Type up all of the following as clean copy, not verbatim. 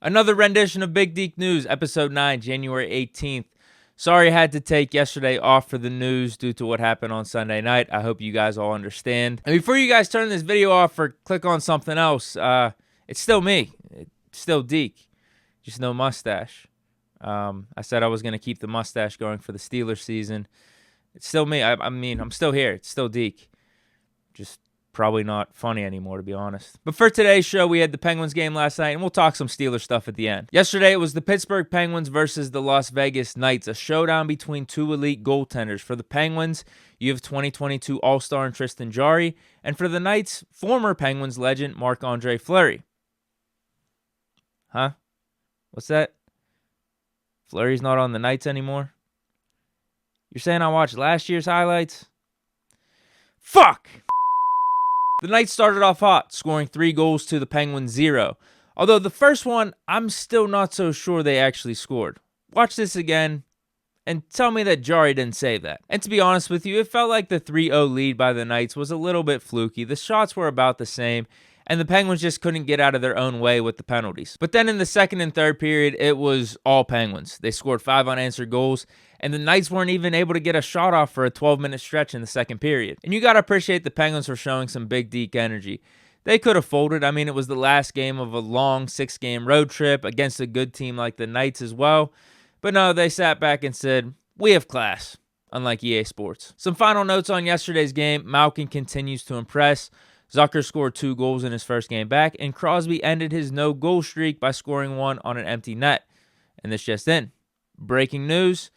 Another rendition of Big Deke News, episode 9, January 18th. Sorry I had to take yesterday off for the news due to what happened on Sunday night. I hope you guys all understand. And before you guys turn this video off or click on something else, it's still me. It's still Deke. Just no mustache. I said I was going to keep the mustache going for the Steelers season. It's still me. I mean, I'm still here. It's still Deke. Just probably not funny anymore, to be honest. But for today's show, we had the Penguins game last night, and we'll talk some Steelers stuff at the end. Yesterday, it was the Pittsburgh Penguins versus the Las Vegas Knights, a showdown between two elite goaltenders. For the Penguins, you have 2022 All-Star Tristan Jarry, and for the Knights, former Penguins legend Marc-Andre Fleury. Huh? What's that? Fleury's not on the Knights anymore? You're saying I watched last year's highlights? Fuck! The Knights started off hot, scoring 3 goals to the Penguins 0. Although the first one, I'm still not so sure they actually scored. Watch this again and tell me that Jarry didn't save that. And to be honest with you, it felt like the 3-0 lead by the Knights was a little bit fluky. The shots were about the same, and the Penguins just couldn't get out of their own way with the penalties. But then in the second and third period, it was all Penguins. They scored 5 unanswered goals, and the Knights weren't even able to get a shot off for a 12-minute stretch in the second period. And you got to appreciate the Penguins for showing some big Deke energy. They could have folded. I mean, it was the last game of a long 6-game road trip against a good team like the Knights as well. But no, they sat back and said, we have class, unlike EA Sports. Some final notes on yesterday's game. Malkin continues to impress. Zucker scored 2 goals in his first game back, and Crosby ended his no-goal streak by scoring 1 on an empty net. And this just in. Breaking news.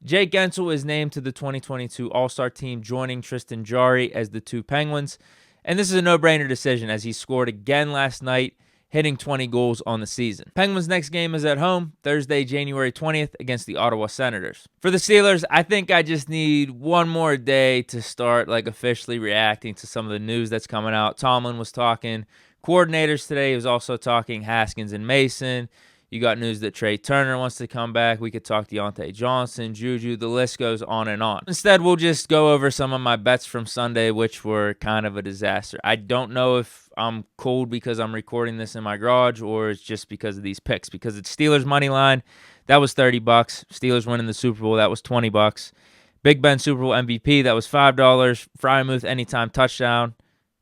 Jake Guentzel is named to the 2022 All-Star team, joining Tristan Jarry as the 2 Penguins. And this is a no-brainer decision as he scored again last night, hitting 20 goals on the season. Penguins' next game is at home, Thursday, January 20th, against the Ottawa Senators. For the Steelers, I think I just need one more day to start officially reacting to some of the news that's coming out. Tomlin was talking coordinators today. He was also talking Haskins and Mason. You got news that Trey Turner wants to come back. We could talk Deontay Johnson, Juju. The list goes on and on. Instead, we'll just go over some of my bets from Sunday, which were kind of a disaster. I don't know if I'm cold because I'm recording this in my garage or it's just because of these picks. Because it's Steelers money line, that was $30. Steelers winning the Super Bowl, that was $20. Big Ben Super Bowl MVP, that was $5. Frymouth anytime touchdown,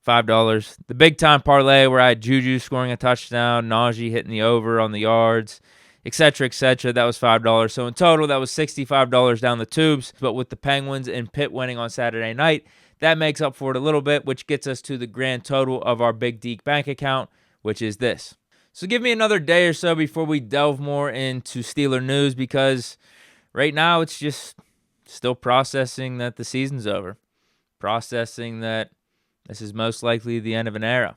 $5. The big time parlay where I had Juju scoring a touchdown, Najee hitting the over on the yards, etc., etc., that was $5. So in total, that was $65 down the tubes. But with the Penguins and Pitt winning on Saturday night, that makes up for it a little bit, which gets us to the grand total of our Big Deke bank account, which is this. So give me another day or so before we delve more into Steeler news, because right now it's just still processing that the season's over. Processing that this is most likely the end of an era.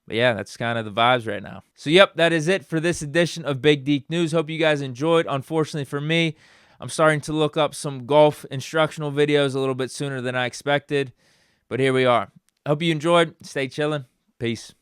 But yeah, that's kind of the vibes right now. So yep, that is it for this edition of Big Deke News. Hope you guys enjoyed. Unfortunately for me, I'm starting to look up some golf instructional videos a little bit sooner than I expected. But here we are. Hope you enjoyed. Stay chilling. Peace.